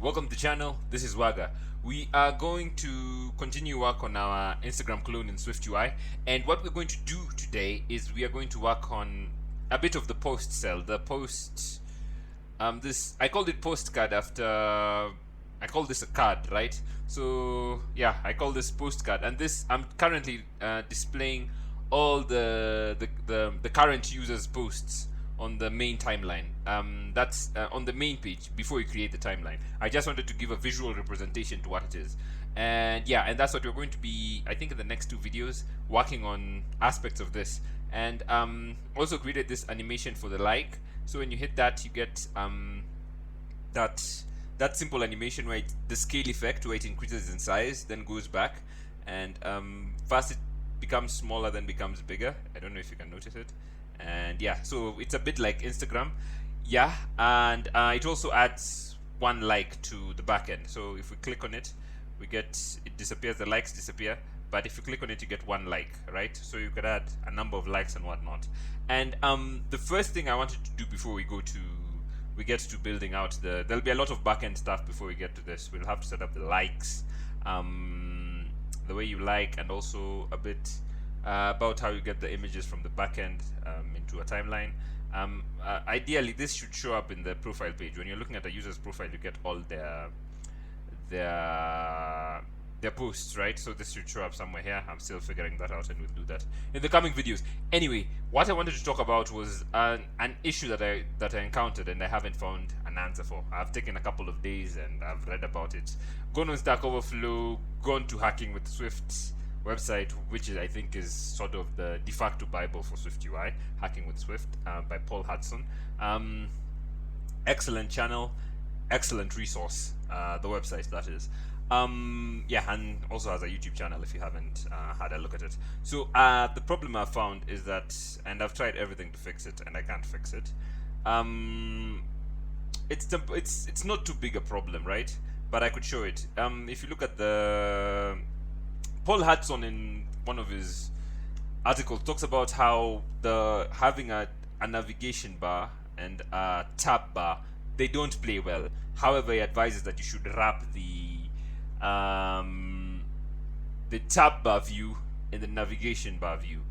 welcome to the channel. This is Waga. We are going to continue work on our Instagram clone in SwiftUI, and what we're going to do today is we are going to work on a bit of the post cell. The post, this I called it Postcard after I call this a card, right? So yeah, I call this Postcard, and this I'm currently displaying all the current users' posts on the main timeline. That's on the main page before you create the timeline. I just wanted to give a visual representation to what it is. And yeah, and that's what we're going to be, I think, in the next two videos, working on aspects of this. And also created this animation for the like. So when you hit that, you get that simple animation where the scale effect, where it increases in size, then goes back, and first it becomes smaller, then becomes bigger. I don't know if you can notice it. And yeah, so it's a bit like Instagram. Yeah, and it also adds one like to the backend. So if we click on it, we get, it disappears, the likes disappear, but if you click on it, you get one like, right? So you could add a number of likes and whatnot. And the first thing I wanted to do before we get to building out there'll be a lot of backend stuff before we get to this. We'll have to set up the likes, the way you like, and also a bit about how you get the images from the backend into a timeline. Ideally, this should show up in the profile page. When you're looking at a user's profile, you get all their posts, right? So this should show up somewhere here. I'm still figuring that out, and we'll do that in the coming videos. Anyway, what I wanted to talk about was an issue that I encountered, and I haven't found an answer for. I've taken a couple of days and I've read about it, gone on Stack Overflow, gone to Hacking with Swift website, which I think is sort of the de facto Bible for SwiftUI, Hacking with Swift, by Paul Hudson. Excellent channel, excellent resource, the website, that is. Yeah, and also has a YouTube channel if you haven't had a look at it. So the problem I've found is that, and I've tried everything to fix it, and I can't fix it. It's not too big a problem, right? But I could show it. If you look at the Paul Hudson, in one of his articles, talks about how having a navigation bar and a tab bar, they don't play well. However, he advises that you should wrap the tab bar view in the navigation bar view.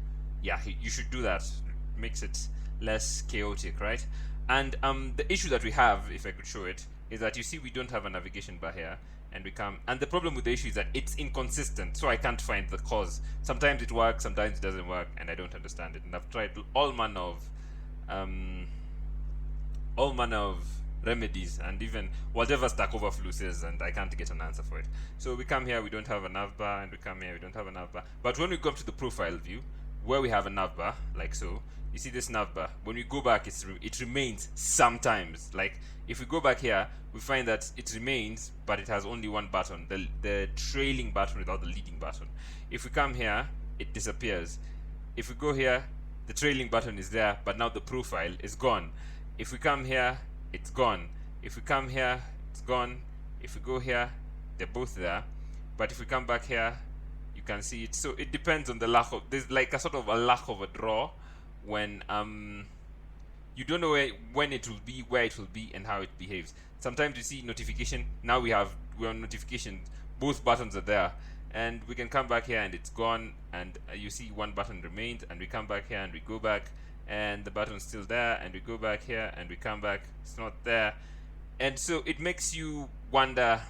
Yeah, you should do that. It makes it less chaotic, right? And the issue that we have, if I could show it, is that you see we don't have a navigation bar here, and the problem with the issue is that it's inconsistent, so I can't find the cause. Sometimes it works, sometimes it doesn't work, and I don't understand it. And I've tried all manner of remedies, and even whatever Stack Overflow says, and I can't get an answer for it. So we come here, we don't have a nav bar, and we come here, we don't have a nav bar. But when we come to the profile view, where we have a nav bar, like so, you see this nav bar. When we go back, it remains sometimes. Like if we go back here, we find that it remains, but it has only one button, the trailing button without the leading button. If we come here, it disappears. If we go here, the trailing button is there, but now the profile is gone. If we come here, it's gone. If we come here, it's gone. If we go here, they're both there. But if we come back here, you can see it. So it depends on the lack of, there's like a sort of a lack of a draw when you don't know when it will be, where it will be, and how it behaves. Sometimes you see notification. Now we're on notification. Both buttons are there, and we can come back here and it's gone. And you see one button remained, and we come back here and we go back, and the button's still there, and we go back here and we come back. It's not there, and so it makes you wonder,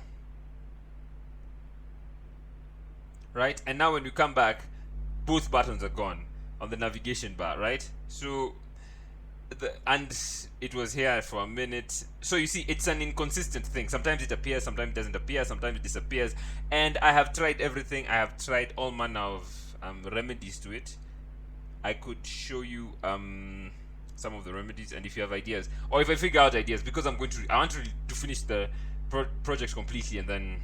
right? And now when we come back, both buttons are gone on the navigation bar, right? So and it was here for a minute. So you see, it's an inconsistent thing. Sometimes it appears, sometimes it doesn't appear, sometimes it disappears. And I have tried everything. I have tried all manner of remedies to it. I could show you some of the remedies, and if you have ideas, or if I figure out ideas, because I want to finish the project completely and then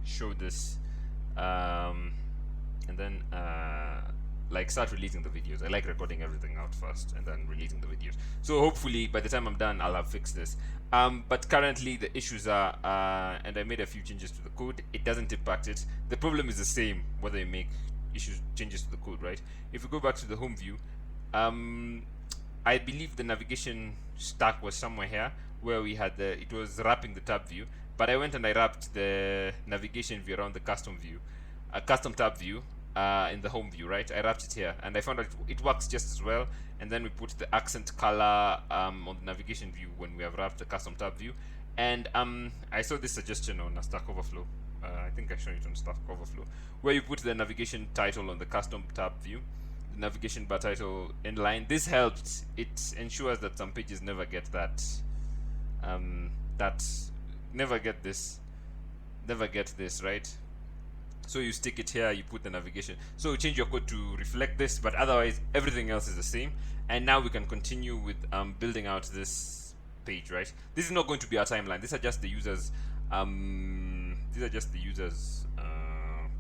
show this, and then like start releasing the videos. I like recording everything out first and then releasing the videos. So hopefully by the time I'm done, I'll have fixed this. But currently the issues are, and I made a few changes to the code. It doesn't impact it. The problem is the same whether you make changes to the code, right? If we go back to the home view, I believe the navigation stack was somewhere here, where we had it was wrapping the tab view, but I went and I wrapped the navigation view around the custom view, custom tab view in the home view, right? I wrapped it here, and I found that it works just as well. And then we put the accent color on the navigation view when we have wrapped the custom tab view. And I saw this suggestion on Stack Overflow. I think I showed it on Stack Overflow, where you put the navigation title on the custom tab view, the navigation bar title inline. This helped. It ensures that some pages never get that, never get this, right? So you stick it here, you put the navigation. So you change your code to reflect this, but otherwise everything else is the same. And now we can continue with building out this page, right? This is not going to be our timeline. These are just the users.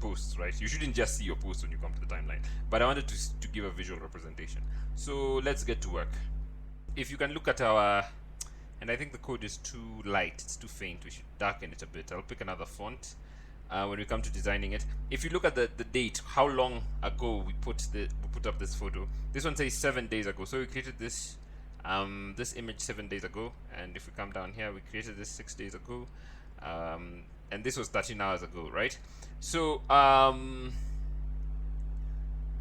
Posts, right? You shouldn't just see your posts when you come to the timeline. But I wanted to give a visual representation. So let's get to work. If you can look at our, and I think the code is too light, it's too faint. We should darken it a bit. I'll pick another font. When we come to designing it, if you look at the date, how long ago we put up this photo. This one says 7 days ago, so we created this image 7 days ago. And if we come down here, we created this 6 days ago, and this was 13 hours ago, right? So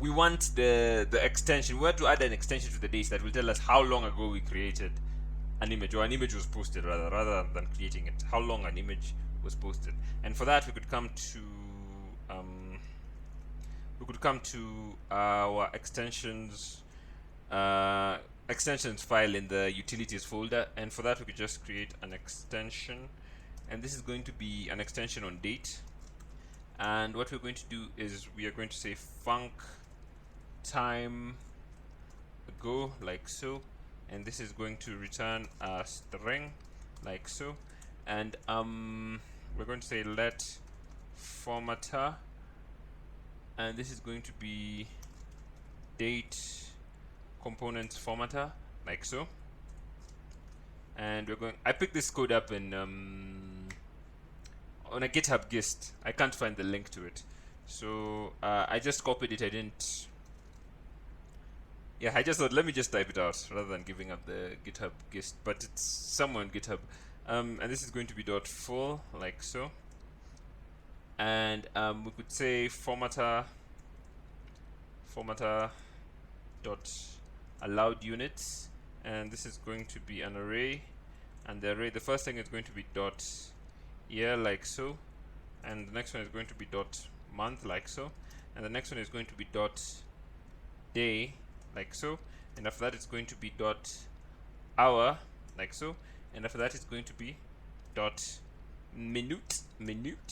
we want the extension. We want to add an extension to the dates that will tell us how long ago we created an image, or an image was posted, rather than creating it, how long an image was posted. And for that we could come to our extensions file in the utilities folder, and for that we could just create an extension, and this is going to be an extension on date. And what we're going to do is we are going to say func time ago, like so, and this is going to return a string like so. And we're going to say let formatter, and this is going to be date components formatter, like so. And I picked this code up in on a GitHub gist. I can't find the link to it, so I just copied it. I just thought, let me just type it out rather than giving up the GitHub gist, but it's somewhere on GitHub. And this is going to be .full, like so. And we could say formatter dot allowed units, and this is going to be an array, and the array, the first thing is going to be dot year, like so, and the next one is going to be dot month, like so, and the next one is going to be dot day, like so, and after that it's going to be dot hour, like so, and after that it's going to be dot minute,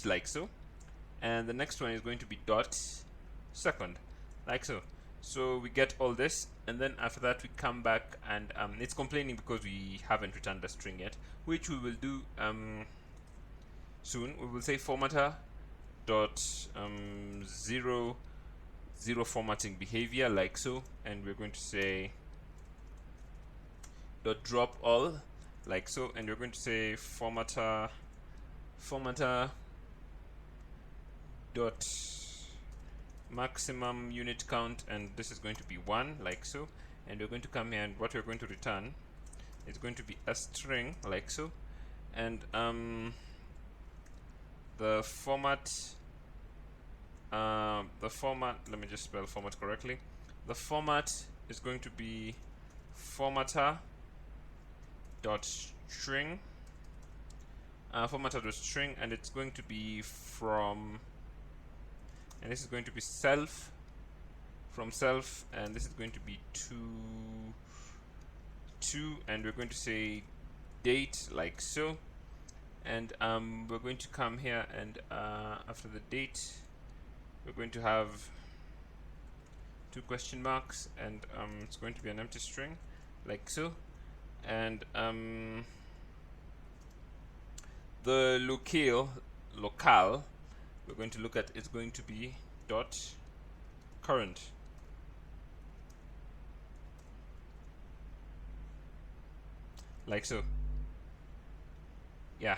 like so, and the next one is going to be dot second, like so. So we get all this, and then after that we come back, and it's complaining because we haven't returned a string yet, which we will do soon. We will say formatter dot zero formatting behavior, like so, and we're going to say dot drop all, like so, and we're going to say formatter dot maximum unit count, and this is going to be 1, like so, and we're going to come here, and what we're going to return is going to be a string, like so, and the format, let me just spell format correctly. The format is going to be formatter dot string, and it's going to be from, and this is going to be self, from self, and this is going to be to, and we're going to say date, like so, and we're going to come here, and after the date we're going to have 2 question marks, and it's going to be an empty string, like so, and the locale we're going to look at, it's going to be dot current, like so. Yeah,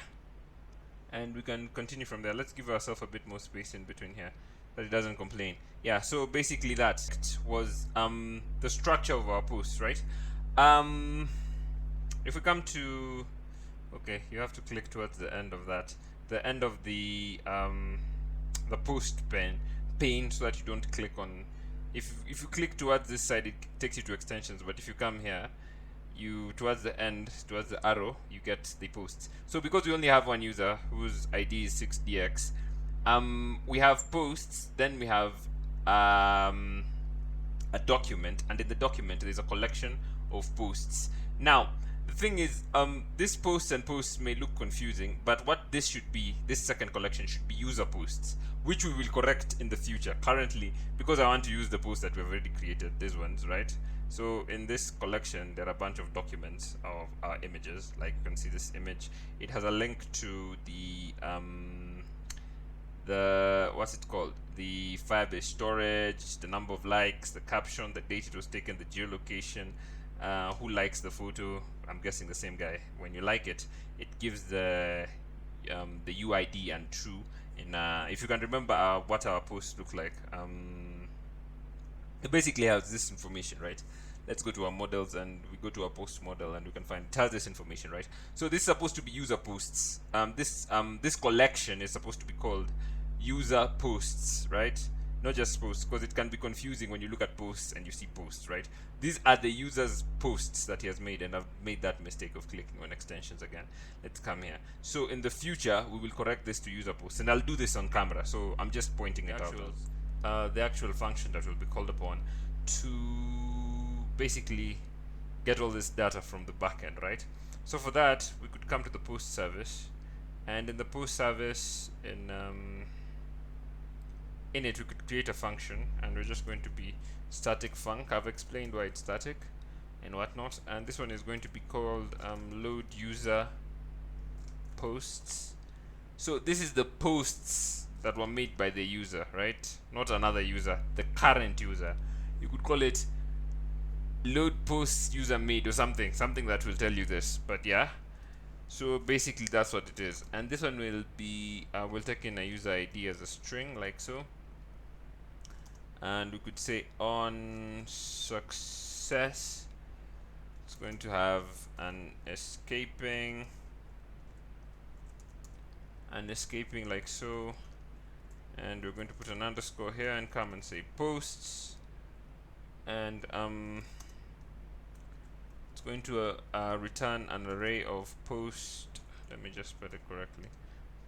and we can continue from there. Let's give ourselves a bit more space in between here, that it doesn't complain. Yeah, so basically that was the structure of our post, right? If we come to Okay, you have to click towards the end of that, the end of the post pane, so that you don't click on. If you click towards this side, it takes you to extensions. But if you come here, you towards the end, towards the arrow, you get the posts. So because we only have one user whose ID is 6dx, we have posts. Then we have a document, and in the document there's a collection of posts. Now the thing is, this posts and posts may look confusing, but what this should be, this second collection should be user posts, which we will correct in the future. Currently, because I want to use the posts that we've already created, these ones, right? So in this collection there are a bunch of documents of our images. Like you can see this image, it has a link to the what's it called, the Firebase storage, the number of likes, the caption, the date it was taken, the geolocation, who likes the photo. I'm guessing the same guy. When you like it, it gives the UID and true. In if you can remember what our posts look like, it basically has this information, right? Let's go to our models and we go to our post model, and we can find it has this information, right? So this is supposed to be user posts. This collection is supposed to be called user posts, right? Not just posts, because it can be confusing when you look at posts and you see posts, right? These are the user's posts that he has made, and I've made that mistake of clicking on extensions again. Let's come here. So in the future we will correct this to user posts, and I'll do this on camera, so I'm just pointing it out. The actual function that will be called upon to basically get all this data from the backend, right? So for that we could come to the post service, and in the post service, in it we could create a function, and we're just going to be static func. I've explained why it's static and whatnot, and this one is going to be called load user posts. So this is the posts that were made by the user, right? Not another user, the current user. You could call it load posts user made or something that will tell you this, but yeah. So basically that's what it is, and this one will be we'll take in a user ID as a string, like so, and we could say on success it's going to have an escaping like so, and we're going to put an underscore here and come and say posts, and it's going to return an array of post, let me just spell it correctly,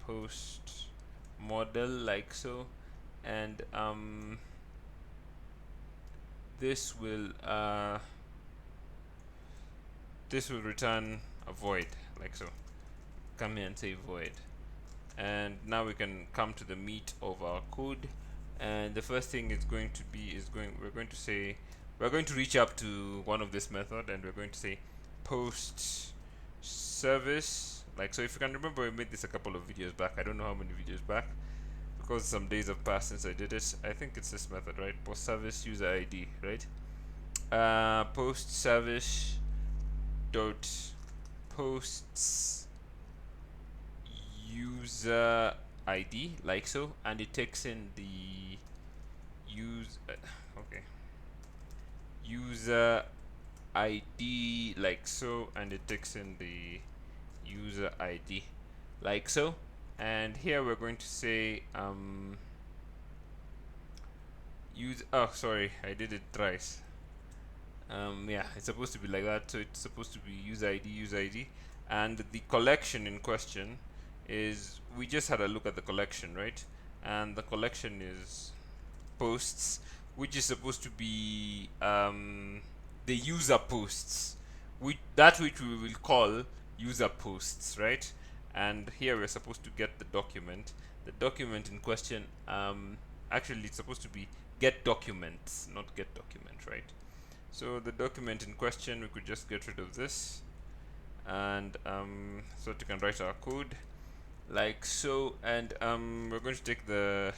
post model, like so, and this will return a void, like so. Come here and say void, and now we can come to the meat of our code. And the first thing is going to be we're going to reach up to one of this method, and we're going to say post service, like so. If you can remember, we made this a couple of videos back. I don't know how many videos back, because some days have passed since I did it. I think it's this method, right? Post service user ID, right? Post service dot posts user ID, like so, and it takes in the user ID, like so, and it takes in the user ID, like so. And here we're going to say sorry, I did it thrice. Yeah, it's supposed to be like that. So it's supposed to be user ID, and the collection in question is, we just had a look at the collection, right? And the collection is posts, which is supposed to be the user posts, which we will call user posts, right? And here we're supposed to get the document in question. Actually it's supposed to be get documents, not get document, right? So the document in question, we could just get rid of this, and so that we can write our code like so. And we're going to take the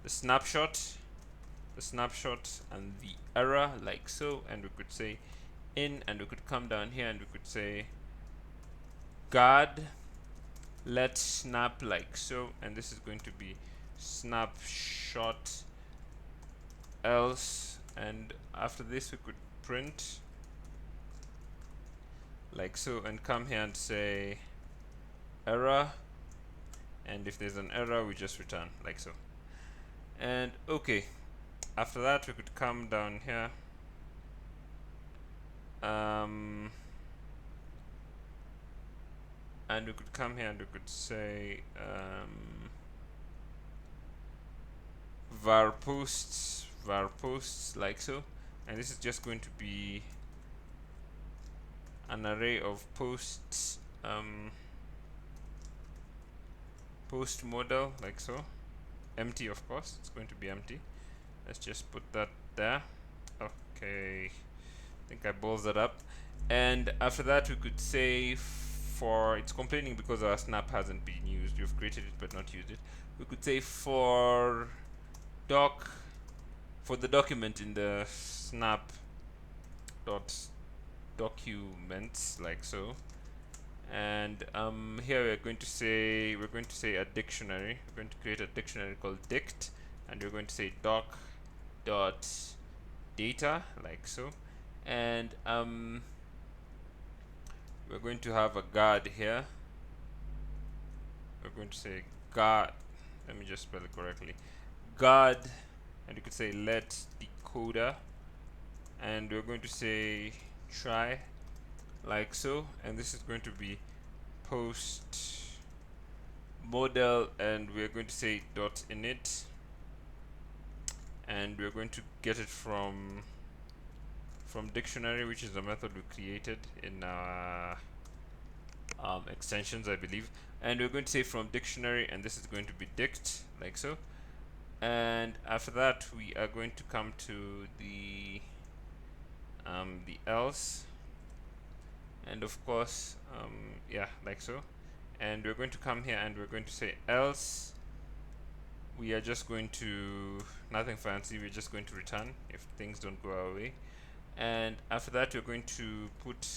snapshot and the error, like so, and we could say in, and we could come down here and we could say guard let snap, like so, and this is going to be snapshot else, and after this we could print like so, and come here and say error, and if there's an error we just return like so. And okay, after that we could come down here, and we could come here and we could say var posts like so, and this is just going to be an array of posts, post model like so, empty, of course it's going to be empty. Let's just put that there. Okay, I think I balls that up. And after that we could say, for it's complaining because our snap hasn't been used, we've created it but not used it, we could say for the document in the snap dot documents like so. And here we're going to say a dictionary. We're going to create a dictionary called dict, and we're going to say doc dot data like so. And we're going to have a guard here. We're going to say guard, let me just spell it correctly, guard, and you could say let decoder, and we're going to say try like so, and this is going to be post model, and we're going to say dot init, and we're going to get it from dictionary, which is the method we created in our extensions, I believe. And we're going to say from dictionary, and this is going to be dict like so. And after that we are going to come to the else, and of course yeah, like so. And we're going to come here and we're going to say else. We are just going to, nothing fancy, we're just going to return if things don't go our way. And after that we're going to put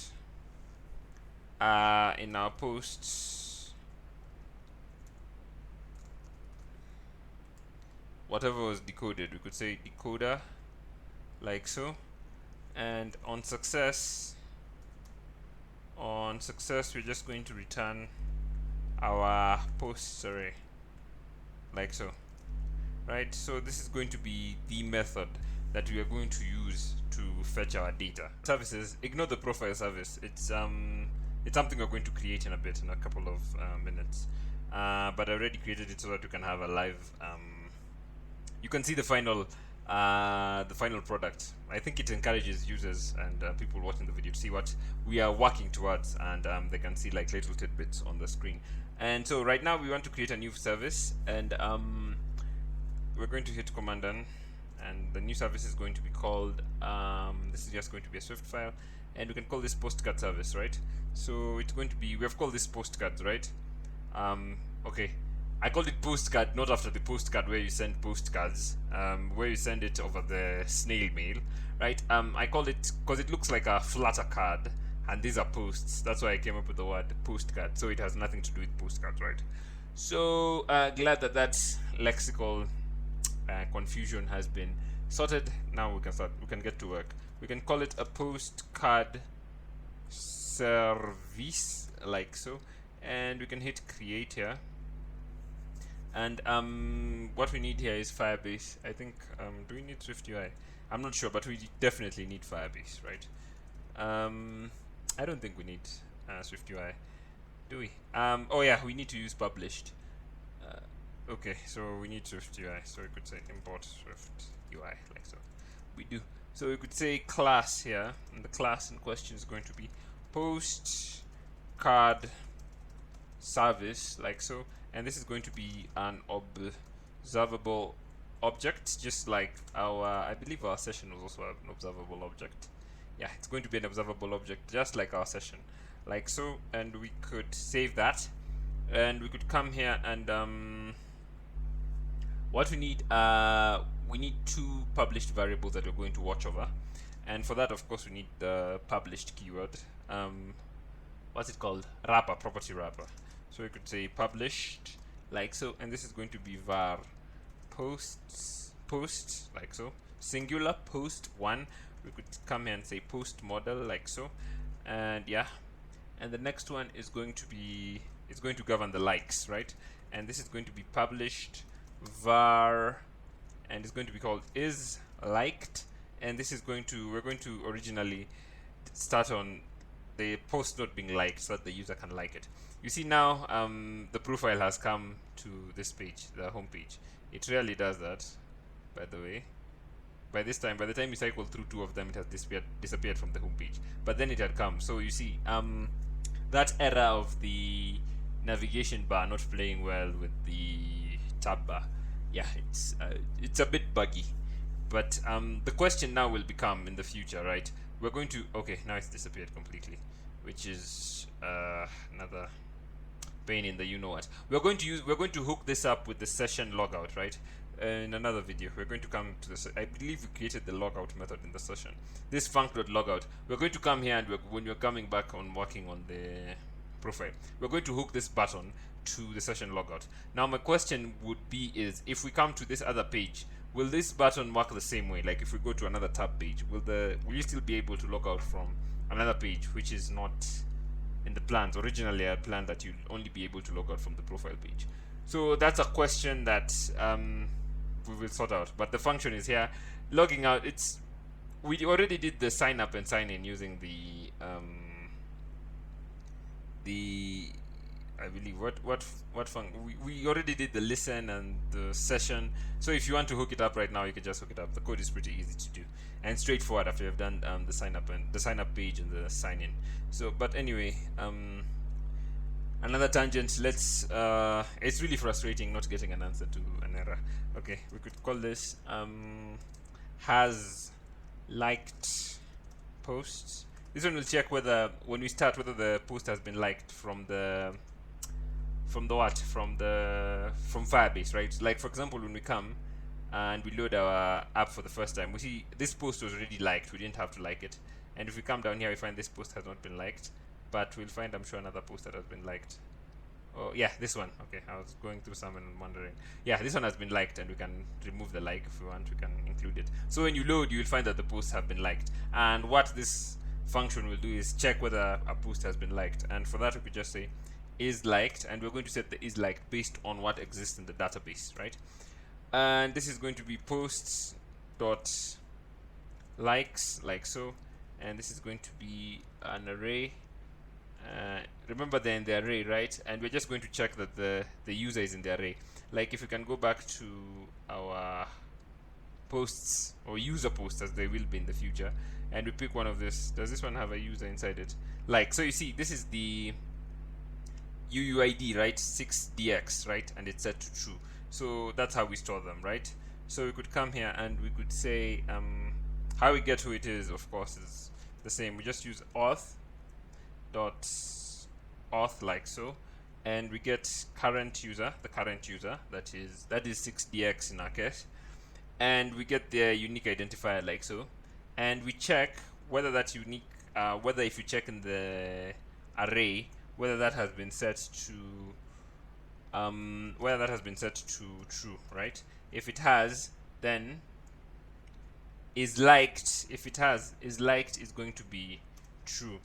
in our posts whatever was decoded. We could say decoder like so. And on success we're just going to return our posts array like so, right? So this is going to be the method that we are going to use to fetch our data. Services, ignore the profile service. It's something we're going to create in a bit, in a couple of minutes, but I already created it so that you can have a live you can see the final product. I think it encourages users and people watching the video to see what we are working towards, and they can see like little tidbits on the screen. And so right now we want to create a new service, and we're going to hit command N, and the new service is going to be called this is just going to be a Swift file, and we can call this postcard service, right? So it's going to be, we have called this postcards, right? Okay, I called it postcard not after the postcard where you send postcards, where you send it over the snail mail, right? I called it because it looks like a flutter card, and these are posts. That's why I came up with the word postcard. So it has nothing to do with postcards, right? So glad that that lexical confusion has been sorted. Now we can start. We can get to work. We can call it a postcard service like so, and we can hit create here. And what we need here is Firebase. I think do we need SwiftUI? I'm not sure, but we definitely need Firebase, right? I don't think we need SwiftUI, do we? Oh yeah, we need to use published. Okay, so we need SwiftUI, so we could say import SwiftUI like so. We do. So we could say class here, and the class in question is going to be postcard service like so, and this is going to be an observable object, just like our, I believe our session was also an observable object. Yeah, it's going to be an observable object just like our session like so. And we could save that, and we could come here and what we need two published variables that we're going to watch over, and for that of course we need the published keyword, what's it called, wrapper, property wrapper. So we could say published like so, and this is going to be var post like so, singular post 1. We could come here and say post model like so, and yeah, and the next one is going to be it's going to govern the likes, right? And this is going to be published var, and it's going to be called is liked, and this is going to, we're going to originally start on the post not being liked so that the user can like it. You see now the profile has come to this page, the home page. It rarely does that, by the way. By the time you cycle through 2 of them, it has disappeared from the home page. But then it had come. So you see that error of the navigation bar not playing well with the tab bar. Yeah, it's a bit buggy. But the question now will become in the future, right? We're going to, okay, now it's disappeared completely, which is another pain in the you know what. We're going to hook this up with the session logout, right? In another video, we're going to come to this. I believe we created the logout method in the session. This func.logout. We're going to come here, and when you're coming back on working on the profile, we're going to hook this button to the session logout. Now my question would be is, if we come to this other page, will this button work the same way? Like if we go to another tab page, will you still be able to log out from another page, which is not in the plans? Originally I planned that you'll only be able to log out from the profile page. So that's a question that we will sort out. But the function is here. Logging out, we already did the sign up and sign in using I believe we already did the listen and the session. So if you want to hook it up right now, you can just hook it up. The code is pretty easy to do and straightforward after you've done the sign up page and the sign in. So but anyway, another tangent. Let's it's really frustrating not getting an answer to an error. Okay, we could call this has liked posts. This one will check whether when we start whether the post has been liked from Firebase, right? Like for example, when we come and we load our app for the first time, we see this post was already liked. We didn't have to like it. And if we come down here, we find this post has not been liked, but we'll find, I'm sure, another post that has been liked. Oh yeah, this one. Okay, I was going through some and wondering. Yeah, this one has been liked, and we can remove the like if we want. We can include it. So when you load, you will find that the posts have been liked. And what this function will do is check whether a post has been liked. And for that, we could just say is liked, and we're going to set the is liked based on what exists in the database, right? And this is going to be posts dot likes, like so, and this is going to be an array. Remember they're in the array, right? And we're just going to check that the user is in the array. Like if we can go back to our posts or user posts, as they will be in the future, and we pick one of this. Does this one have a user inside it? Like, so you see this is the UUID, right? 6dx, right? And it's set to true. So that's how we store them, right? So we could come here and we could say how we get who it is, of course, is the same. We just use auth like so, and we get current user, the current user, that is 6dx in our case, and we get their unique identifier like so, and we check whether that unique whether if you check in the array whether that has been set to true, right? If it has, then is liked. If it has, is liked is going to be true,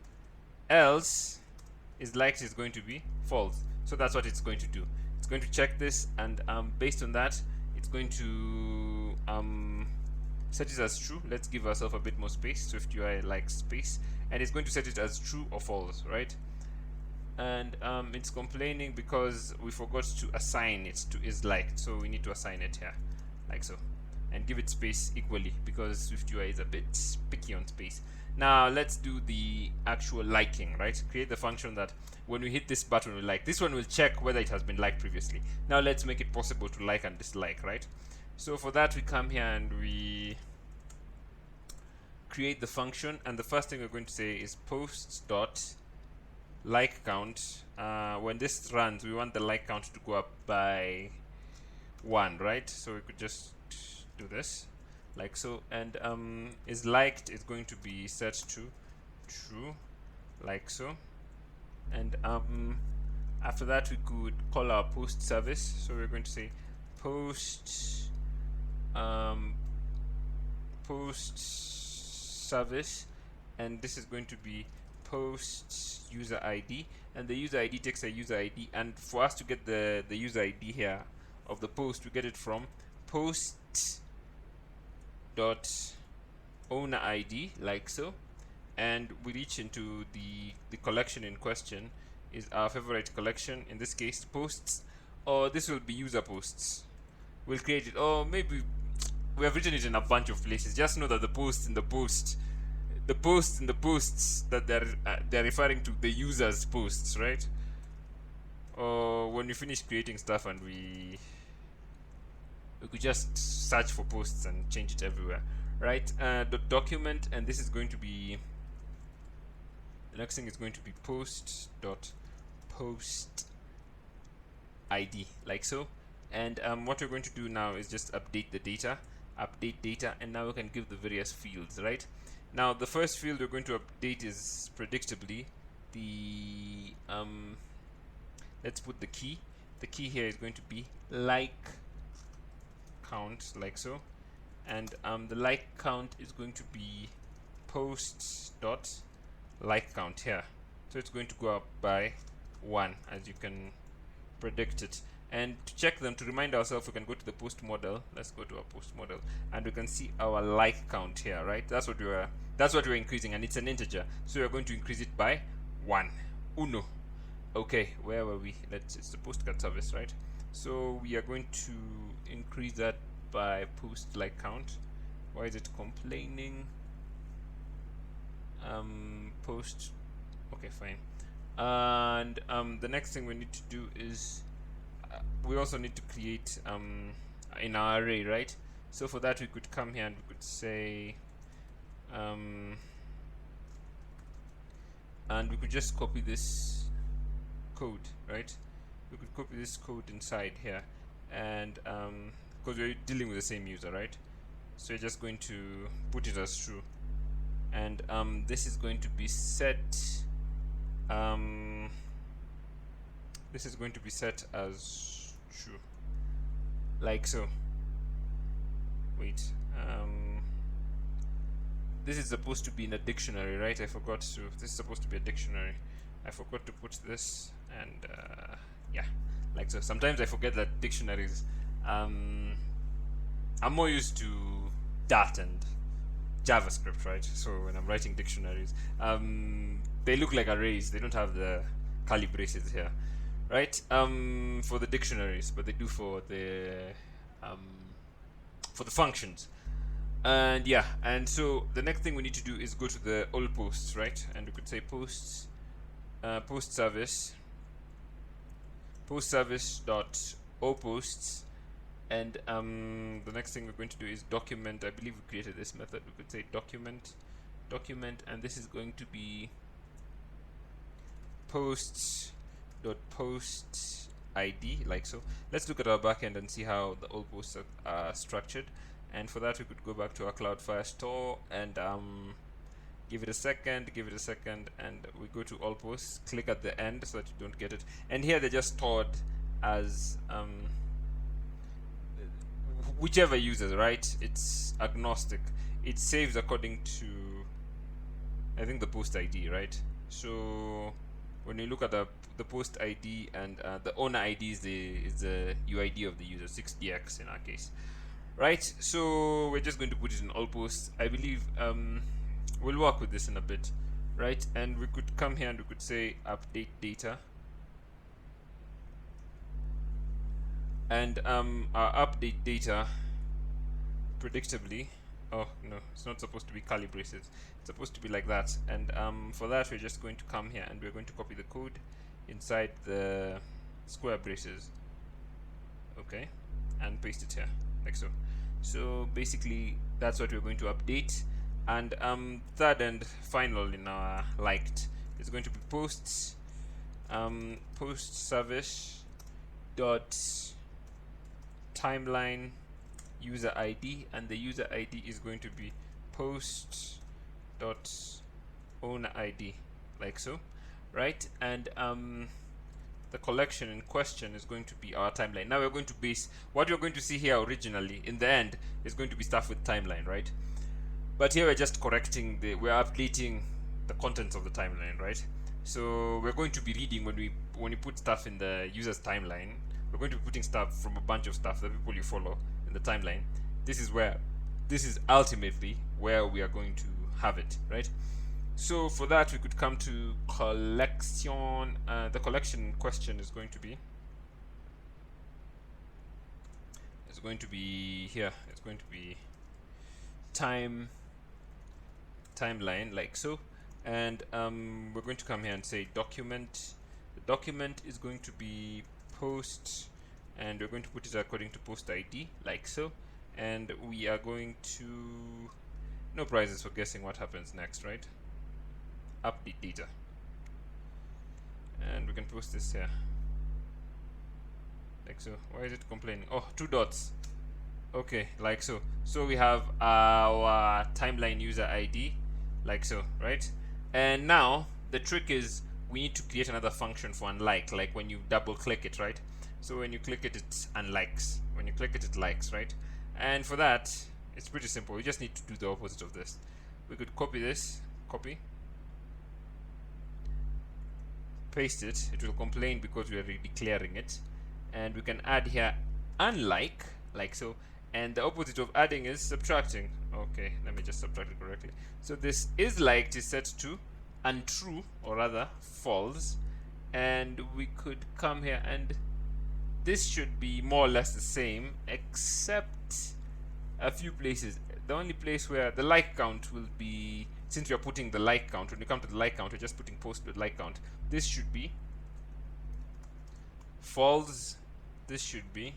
else is liked is going to be false. So that's what it's going to do. It's going to check this, and based on that, it's going to set it as true. Let's give ourselves a bit more space. SwiftUI likes space, and it's going to set it as true or false, right? And it's complaining because we forgot to assign it to is liked, so we need to assign it here, like so, and give it space equally because SwiftUI is a bit picky on space. Now let's do the actual liking, right? Create the function that when we hit this button we like. This one will check whether it has been liked previously. Now let's make it possible to like and dislike, right? So for that we come here and we create the function, and the first thing we're going to say is posts dot like count. When this runs, we want the like count to go up by 1, right? So we could just do this like so, and is liked is going to be set to true, like so, and after that we could call our post service. So we're going to say post post service, and this is going to be post user ID, and the user ID takes a user ID, and for us to get the user ID here of the post, we get it from post dot owner ID, like so, and we reach into the collection in question is our favorite collection, in this case posts, or this will be user posts. We'll create it, or maybe we have written it in a bunch of places. Just know that the posts in the posts that they're referring to the user's posts, right? Or when we finish creating stuff and we could just search for posts and change it everywhere, right? The document, and this is going to be, the next thing is going to be post dot post ID, like so. And what we're going to do now is just update data, and now we can give the various fields, right? Now the first field we're going to update is predictably the let's put the key. The key here is going to be like count, like so, and the like count is going to be post dot like count here, so it's going to go up by 1, as you can predict it. And to check them, to remind ourselves, we can go to the post model. Let's go to our post model, and we can see our like count here, right? That's what we're increasing, and it's an integer, so we're going to increase it by 1. Uno. Okay, where were we? It's the postcard service, right? So we are going to increase that by post like count. Why is it complaining? Post. Okay, fine. And the next thing we need to do is we also need to create in our array, right? So for that we could come here and we could say and we could just copy this code, right? We could copy this code inside here, and because we're dealing with the same user, right? So we're just going to put it as true, and this is going to be set this is going to be set as true, like so. Wait, this is supposed to be in a dictionary, right? I forgot to. This is supposed to be a dictionary. I forgot to put this, and yeah, like so. Sometimes I forget that dictionaries. I'm more used to Dart and JavaScript, right? So when I'm writing dictionaries, they look like arrays. They don't have the curly braces here, right? For the dictionaries, but they do for the functions. And yeah, and so the next thing we need to do is go to the all posts, right? And we could say post service dot all posts, and the next thing we're going to do is document. I believe we created this method. We could say document, and this is going to be posts dot post ID, like so. Let's look at our backend and see how the all posts are structured. And for that we could go back to our Cloudflare store and give it a second, and we go to all posts, click at the end so that you don't get it, and here they're just stored as whichever users, right? It's agnostic. It saves according to, I think, the post ID, right? So when you look at the post ID, and the owner ID is the UID of the user, 6dx in our case, right? So we're just going to put it in all posts. I believe we'll work with this in a bit, right? And we could come here and we could say update data, and our update data predictably, oh no, it's not supposed to be curly braces, it's supposed to be like that. And for that we're just going to come here and we're going to copy the code inside the square braces, okay, and paste it here, like so. So basically that's what we're going to update. And third and final in our liked is going to be posts post service dot timeline user ID, and the user ID is going to be post dot owner ID, like so, right? And the collection in question is going to be our timeline. Now we're going to base what you're going to see here originally in the end is going to be stuff with timeline, right? But here we're just correcting we're updating the contents of the timeline, right? So we're going to be reading when we put stuff in the user's timeline. We're going to be putting stuff from a bunch of stuff, the people you follow in the timeline. This is ultimately where we are going to have it, right? So for that, we could come to collection. The collection question is going to be here. It's going to be timeline, like so. And we're going to come here and say document. The document is going to be post, and we're going to put it according to post ID, like so. And we are going to, no prizes for guessing what happens next, right? Update data. And we can post this here, like so. Why is it complaining? Oh, 2 dots. Okay, like so. So we have our timeline user ID, like so, right? And now the trick is we need to create another function for unlike, like when you double click it, right? So when you click it, it unlikes. When you click it, it likes, right? And for that, it's pretty simple. We just need to do the opposite of this. We could copy this, paste it. It will complain because we are declaring it. And we can add here unlike, like so. And the opposite of adding is subtracting. Okay, let me just subtract it correctly. So this is liked is set to untrue, or rather false. And we could come here, and this should be more or less the same, except a few places. The only place where the like count will be, since we are putting the like count, when you come to the like count, we're just putting post with like count. This should be false. This should be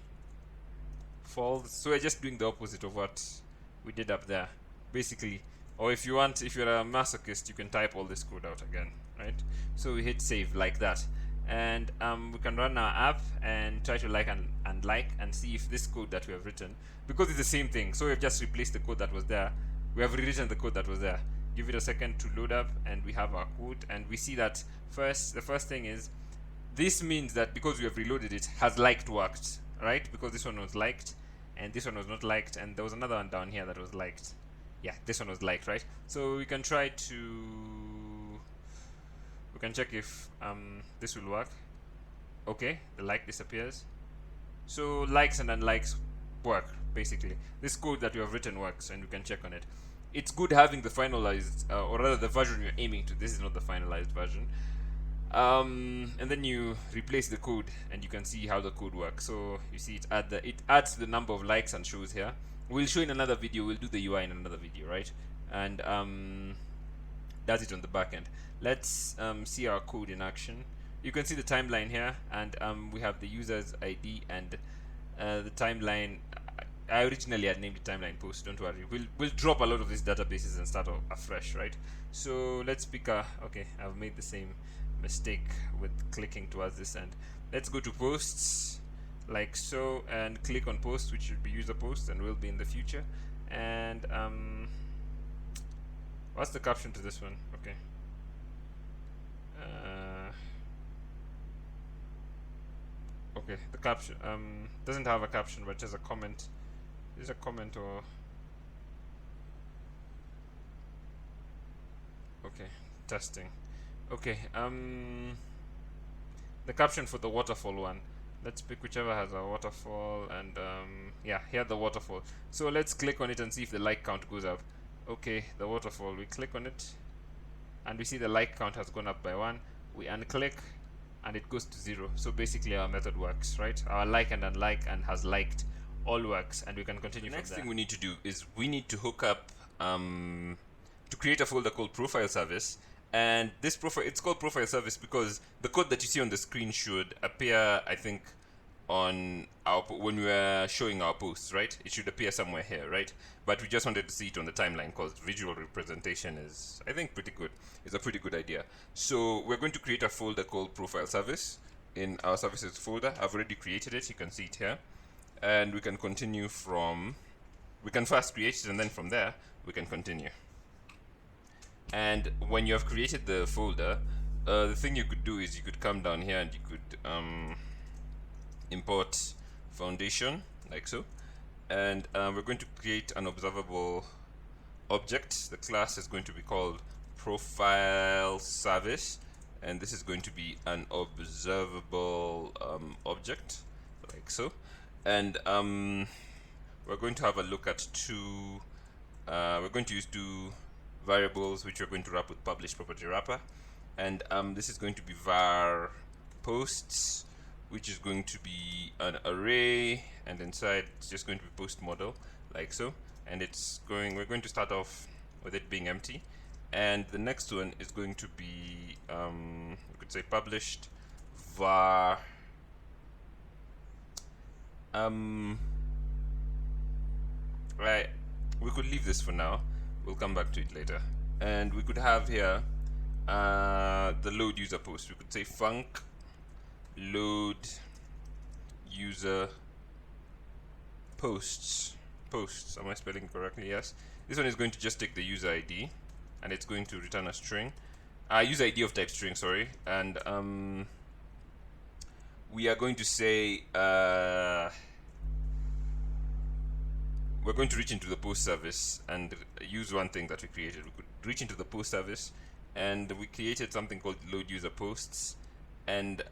false. So we're just doing the opposite of what we did up there, basically. Or if you want, if you're a masochist, you can type all this code out again, right? So we hit save like that, and we can run our app and try to like and like and see if this code that we have written, because it's the same thing. So we've just replaced the code that was there. We have rewritten the code that was there. Give it a second to load up, and we have our code, and we see that the first thing is, this means that because we have reloaded it, has liked worked, right? Because this one was liked and this one was not liked, and there was another one down here that was liked. Yeah, this one was liked, right? So we can try to, we can check if this will work. Okay, the like disappears. So likes and unlikes work, basically. This code that we have written works, and we can check on it. It's good having the finalized, or rather the version you're aiming to. This is not the finalized version. And then you replace the code, and you can see how the code works. So you see it adds the number of likes and shows here. We'll show in another video. We'll do the UI in another video, right? And does it on the back end. Let's see our code in action. You can see the timeline here, and we have the user's ID and the timeline. I originally had named it timeline post. Don't worry. We'll drop a lot of these databases and start afresh, right? So let's pick a. Okay, I've made the same mistake with clicking towards this end. Let's go to posts, like so, and click on post, which should be user post and will be in the future. And what's the caption to this one? Okay. Okay, the caption doesn't have a caption, but just a comment. Is a comment or okay, testing. Okay, the caption for the waterfall one. Let's pick whichever has a waterfall, and yeah, here the waterfall. So let's click on it and see if the like count goes up. Okay, the waterfall. We click on it, and we see the like count has gone up by 1. We unclick, and it goes to 0. So basically, our method works, right? Our like and unlike and has liked all works, and we can continue. The next thing we need to do is we need to hook up to create a folder called profile service. And this profile, it's called profile service because the code that you see on the screen should appear, I think, on our when we are showing our posts, right? It should appear somewhere here, right? But we just wanted to see it on the timeline because visual representation is, I think, pretty good. It's a pretty good idea. So we're going to create a folder called profile service in our services folder. I've already created it. You can see it here, and we can continue from. We can first create it, and then from there we can continue. And when you have created the folder, the thing you could do is you could come down here and you could import foundation, like so. And we're going to create an observable object. The class is going to be called profile service, and this is going to be an observable object, like so. And we're going to have a look at we're going to use two variables which we're going to wrap with publish property wrapper, and this is going to be var posts, which is going to be an array, and inside it's just going to be post model, like so. And we're going to start off with it being empty, and the next one is going to be we could say published var right, we could leave this for now, we'll come back to it later. And we could have here the load user post. We could say func load user posts. Am I spelling correctly? Yes. This one is going to just take the user ID, and it's going to return a string, user ID of type string, sorry. And we are going to say we're going to reach into the post service and use one thing that we created. We could reach into the post service, and we created something called load user posts, and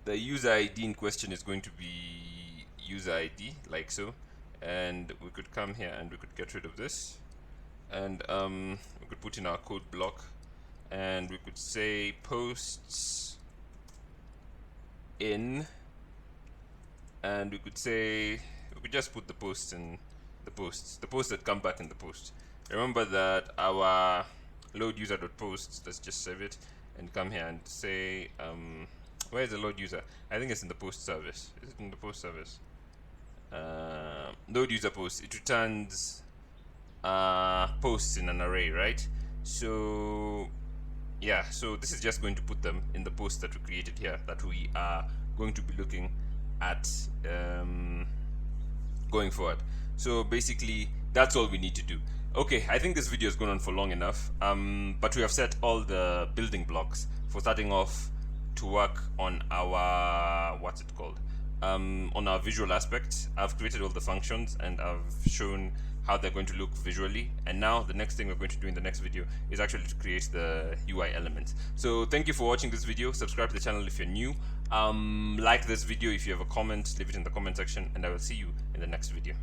the user ID in question is going to be user ID, like so. And we could come here and we could get rid of this, and we could put in our code block, and we could say posts in, and we could say, we could just put the posts in the posts that come back in the post. Remember that our load user.posts, let's just save it and come here and say where is the load user? I think it's in the post service. Is it in the post service? Load user post, it returns posts in an array, right? So yeah, so this is just going to put them in the post that we created here, that we are going to be looking at going forward. So basically that's all we need to do. Okay, I think this video has gone on for long enough, but we have set all the building blocks for starting off to work on our on our visual aspect. I've created all the functions and I've shown how they're going to look visually, and now the next thing we're going to do in the next video is actually to create the UI elements. So thank you for watching this video. Subscribe to the channel if you're new. Like this video. If you have a comment, leave it in the comment section, and I will see you in the next video.